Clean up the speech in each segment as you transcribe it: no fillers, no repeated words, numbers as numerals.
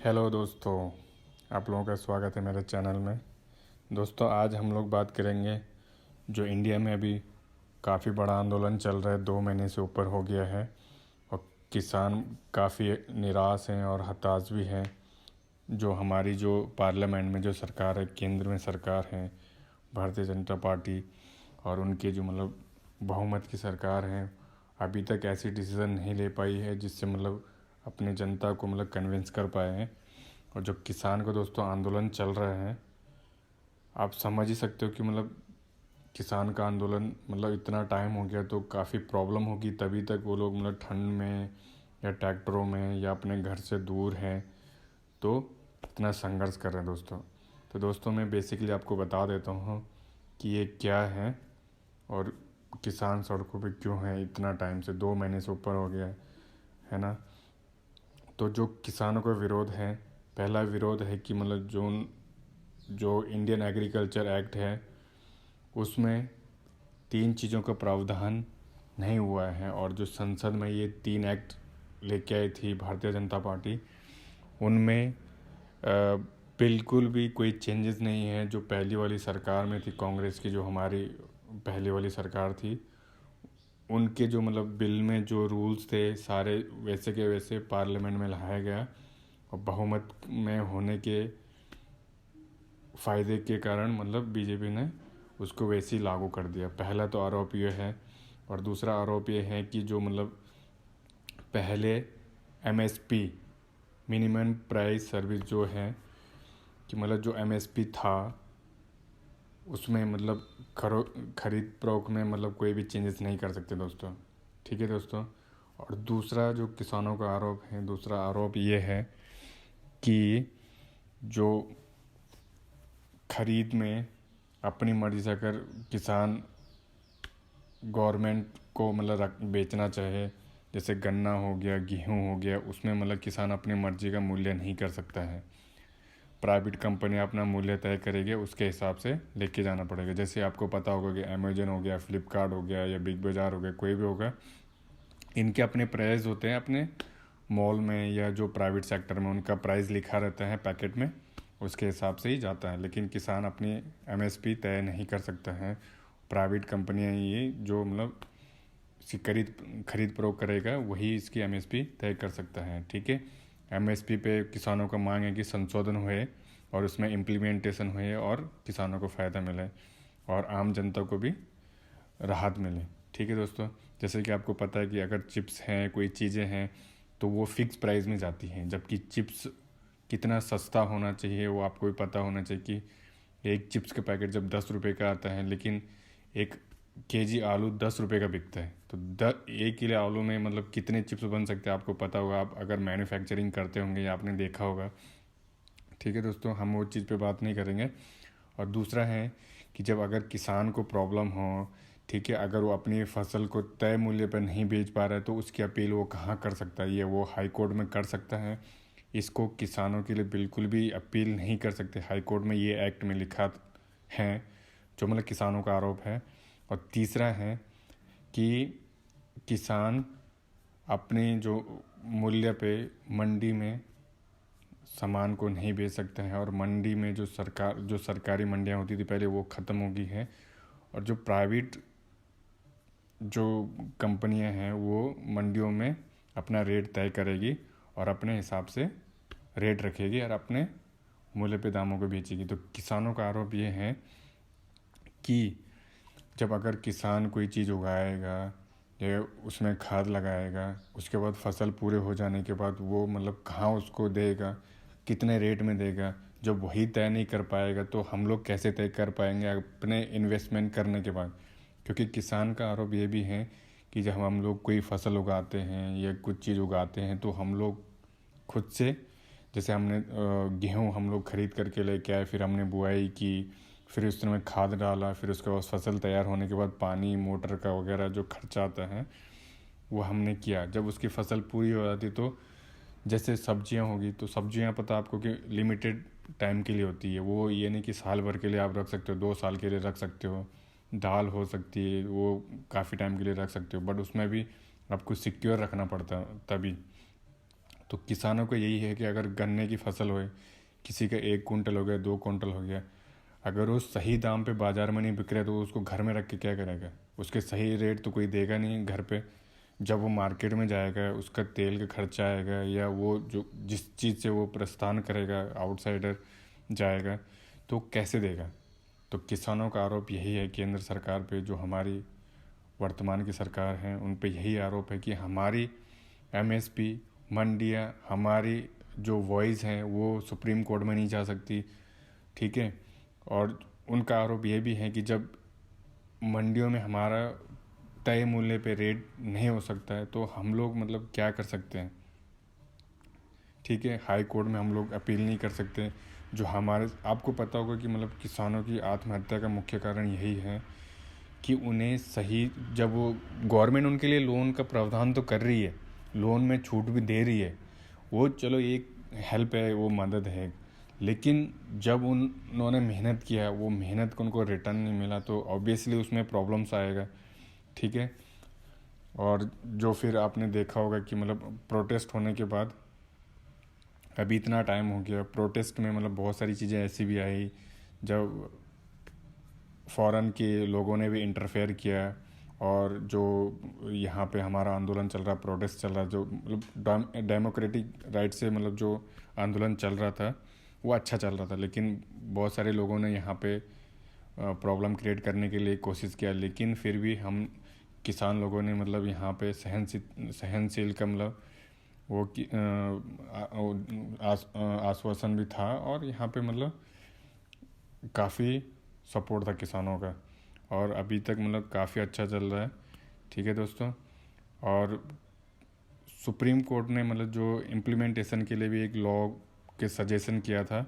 Hello दोस्तों, आप लोगों का स्वागत है मेरे चैनल में। दोस्तों, आज हम लोग बात करेंगे जो इंडिया में अभी काफ़ी बड़ा आंदोलन चल रहा है, 2 महीने से ऊपर हो गया है और किसान काफ़ी निराश हैं और हताश भी हैं। जो हमारी जो पार्लियामेंट में जो सरकार है, केंद्र में सरकार है भारतीय जनता पार्टी, और उनके जो बहुमत की सरकार है, अभी तक ऐसी डिसीज़न नहीं ले पाई है जिससे अपनी जनता को कन्विंस कर पाए हैं। और जो किसान को दोस्तों आंदोलन चल रहे हैं, आप समझ ही सकते हो कि किसान का आंदोलन इतना टाइम हो गया तो काफ़ी प्रॉब्लम होगी, तभी तक वो लोग ठंड में या ट्रैक्टरों में या अपने घर से दूर हैं तो इतना संघर्ष कर रहे हैं दोस्तों। तो दोस्तों, मैं बेसिकली आपको बता देता हूँ कि ये क्या है और किसान सड़कों पे क्यों हैं इतना टाइम से, 2 महीने से ऊपर हो गया है ना। तो जो किसानों का विरोध है, पहला विरोध है कि जो जो इंडियन एग्रीकल्चर एक्ट है उसमें 3 चीज़ों का प्रावधान नहीं हुआ है, और जो संसद में ये 3 एक्ट लेके आई थी भारतीय जनता पार्टी, उनमें बिल्कुल भी कोई चेंजेस नहीं है। जो पहली वाली सरकार में थी कांग्रेस की, जो हमारी पहली वाली सरकार थी, उनके जो बिल में जो रूल्स थे सारे वैसे के वैसे पार्लियामेंट में लाया गया, और बहुमत में होने के फ़ायदे के कारण बीजेपी ने उसको वैसे ही लागू कर दिया। पहला तो आरोप ये है, और दूसरा आरोप ये है कि जो पहले एमएसपी, मिनिमम प्राइस सर्विस जो है, कि जो एमएसपी था उसमें खरीद फरोख्त में कोई भी चेंजेस नहीं कर सकते दोस्तों। ठीक है दोस्तों। और दूसरा जो किसानों का आरोप है, दूसरा आरोप ये है कि जो खरीद में अपनी मर्ज़ी से अगर किसान गवर्नमेंट को बेचना चाहे, जैसे गन्ना हो गया, गेहूँ हो गया, उसमें किसान अपनी मर्ज़ी का मूल्य नहीं कर सकता है। प्राइवेट कंपनी अपना मूल्य तय करेगी, उसके हिसाब से लेके जाना पड़ेगा। जैसे आपको पता होगा कि अमेजन हो गया, फ्लिपकार्ट हो गया या बिग बाज़ार हो गया, कोई भी होगा, इनके अपने प्राइस होते हैं, अपने मॉल में या जो प्राइवेट सेक्टर में उनका प्राइस लिखा रहता है पैकेट में, उसके हिसाब से ही जाता है। लेकिन किसान अपनी एमएसपी तय नहीं कर सकता है। प्राइवेट कंपनियां ये जो खरीद फरोख्त करेगा वही इसकी एमएसपी तय कर सकता है। ठीक है। एमएसपी पे किसानों का मांग है कि संशोधन हुए और उसमें इम्प्लीमेंटेशन हुए और किसानों को फ़ायदा मिले और आम जनता को भी राहत मिले। ठीक है दोस्तों। जैसे कि आपको पता है कि अगर चिप्स हैं, कोई चीज़ें हैं, तो वो फिक्स प्राइस में जाती हैं, जबकि चिप्स कितना सस्ता होना चाहिए वो आपको भी पता होना चाहिए कि एक चिप्स का पैकेट जब 10 रुपये का आता है, लेकिन 1 केजी आलू 10 रुपये का बिकता है, तो 1 किलो आलू में कितने चिप्स बन सकते हैं आपको पता होगा, आप अगर मैन्युफैक्चरिंग करते होंगे या आपने देखा होगा। ठीक है दोस्तों, हम वो चीज़ पे बात नहीं करेंगे। और दूसरा है कि जब अगर किसान को प्रॉब्लम हो, ठीक है, अगर वो अपनी फसल को तय मूल्य पर नहीं बेच पा रहा है, तो उसकी अपील वो कहाँ कर सकता है? ये वो हाई कोर्ट में कर सकता है। इसको किसानों के लिए बिल्कुल भी अपील नहीं कर सकते। हाई कोर्ट में ये एक्ट में लिखा है, जो किसानों का आरोप है। और तीसरा है कि किसान अपने जो मूल्य पे मंडी में सामान को नहीं बेच सकते हैं, और मंडी में जो सरकारी मंडियां होती थी पहले, वो ख़त्म हो गई है। और जो प्राइवेट जो कंपनियां हैं वो मंडियों में अपना रेट तय करेगी और अपने हिसाब से रेट रखेगी और अपने मूल्य पे दामों को बेचेगी। तो किसानों का आरोप ये है कि जब अगर किसान कोई चीज़ उगाएगा या उसमें खाद लगाएगा, उसके बाद फसल पूरे हो जाने के बाद वो कहाँ उसको देगा, कितने रेट में देगा, जब वही तय नहीं कर पाएगा तो हम लोग कैसे तय कर पाएंगे अपने इन्वेस्टमेंट करने के बाद? क्योंकि किसान का आरोप ये भी है कि जब हम लोग कोई फसल उगाते हैं या कुछ चीज़ उगाते हैं, तो हम लोग खुद से, जैसे हमने गेहूँ हम लोग ख़रीद करके लेके आए, फिर हमने बुआई की, फिर उसमें खाद डाला, फिर उसके बाद फसल तैयार होने के बाद पानी मोटर का वगैरह जो खर्चा आता है वो हमने किया। जब उसकी फसल पूरी हो जाती, तो जैसे सब्जियां होगी, तो सब्जियां पता आपको कि लिमिटेड टाइम के लिए होती है, वो ये नहीं कि साल भर के लिए आप रख सकते हो, 2 साल के लिए रख सकते हो। दाल हो सकती है वो काफ़ी टाइम के लिए रख सकते हो, बट उसमें भी आपको सिक्योर रखना पड़ता है तभी। तो किसानों को यही है कि अगर गन्ने की फसल होए, किसी का 1 कुंटल हो गया, 2 कुंटल हो गया, अगर वो सही दाम पे बाज़ार में नहीं बिक रहा तो वो उसको घर में रख के क्या करेगा? उसके सही रेट तो कोई देगा नहीं घर पे। जब वो मार्केट में जाएगा, उसका तेल का खर्चा आएगा, या वो जो जिस चीज़ से वो प्रस्थान करेगा, आउटसाइडर जाएगा, तो कैसे देगा? तो किसानों का आरोप यही है केंद्र सरकार पे, जो हमारी वर्तमान की सरकार है उन पे यही आरोप है कि हमारी एमएसपी मंडियाँ, हमारी जो वॉइस हैं वो सुप्रीम कोर्ट में नहीं जा सकती, ठीक है। और उनका आरोप ये भी है कि जब मंडियों में हमारा तय मूल्य पे रेट नहीं हो सकता है तो हम लोग मतलब क्या कर सकते हैं, ठीक है। हाई कोर्ट में हम लोग अपील नहीं कर सकते। जो हमारे, आपको पता होगा कि मतलब किसानों की आत्महत्या का मुख्य कारण यही है कि उन्हें सही, जब वो गवर्नमेंट उनके लिए लोन का प्रावधान तो कर रही है, लोन में छूट भी दे रही है, वो चलो एक हेल्प है, वो मदद है, लेकिन जब उन्होंने मेहनत किया, वो मेहनत को उनको रिटर्न नहीं मिला तो ऑब्वियसली उसमें प्रॉब्लम्स आएगा, ठीक है। और जो फिर आपने देखा होगा कि मतलब प्रोटेस्ट होने के बाद अभी इतना टाइम हो गया, प्रोटेस्ट में मतलब बहुत सारी चीज़ें ऐसी भी आई जब फ़ॉरेन के लोगों ने भी इंटरफेयर किया, और जो यहाँ पे हमारा आंदोलन चल रहा, प्रोटेस्ट चल रहा, जो मतलब डेमोक्रेटिक राइट से मतलब जो आंदोलन चल रहा था वो अच्छा चल रहा था, लेकिन बहुत सारे लोगों ने यहाँ पे प्रॉब्लम क्रिएट करने के लिए कोशिश किया, लेकिन फिर भी हम किसान लोगों ने मतलब यहाँ पे सहनशील का मतलब वो आश्वासन भी था, और यहाँ पे मतलब काफ़ी सपोर्ट था किसानों का, और अभी तक मतलब काफ़ी अच्छा चल रहा है, ठीक है दोस्तों। और सुप्रीम कोर्ट ने मतलब जो इम्प्लीमेंटेशन के लिए भी एक लॉ के सजेशन किया था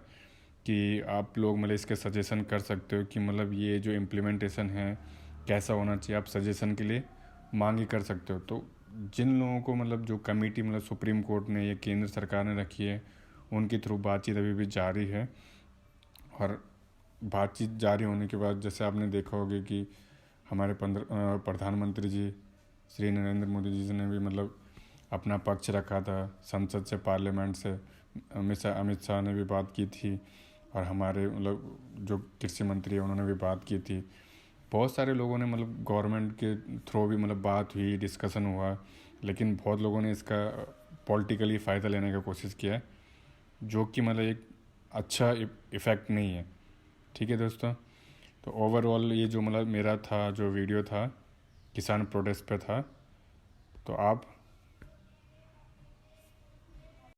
कि आप लोग मतलब इसके सजेशन कर सकते हो कि मतलब ये जो इम्प्लीमेंटेशन है कैसा होना चाहिए, आप सजेशन के लिए मांगे कर सकते हो। तो जिन लोगों को मतलब जो कमेटी मतलब सुप्रीम कोर्ट ने या केंद्र सरकार ने रखी है, उनके थ्रू बातचीत अभी भी जारी है, और बातचीत जारी होने के बाद जैसे आपने देखा होगा कि हमारे प्रधानमंत्री जी श्री नरेंद्र मोदी जी ने भी मतलब अपना पक्ष रखा था, संसद से, पार्लियामेंट से अमित शाह ने भी बात की थी, और हमारे मतलब जो कृषि मंत्री है उन्होंने भी बात की थी। बहुत सारे लोगों ने मतलब गवर्नमेंट के थ्रू भी मतलब बात हुई, डिस्कशन हुआ, लेकिन बहुत लोगों ने इसका पॉलिटिकली फ़ायदा लेने का कोशिश किया, जो कि मतलब एक अच्छा इफ़ेक्ट नहीं है, ठीक है दोस्तों। तो ओवरऑल ये जो मतलब मेरा था जो वीडियो था किसान प्रोटेस्ट पे था, तो आप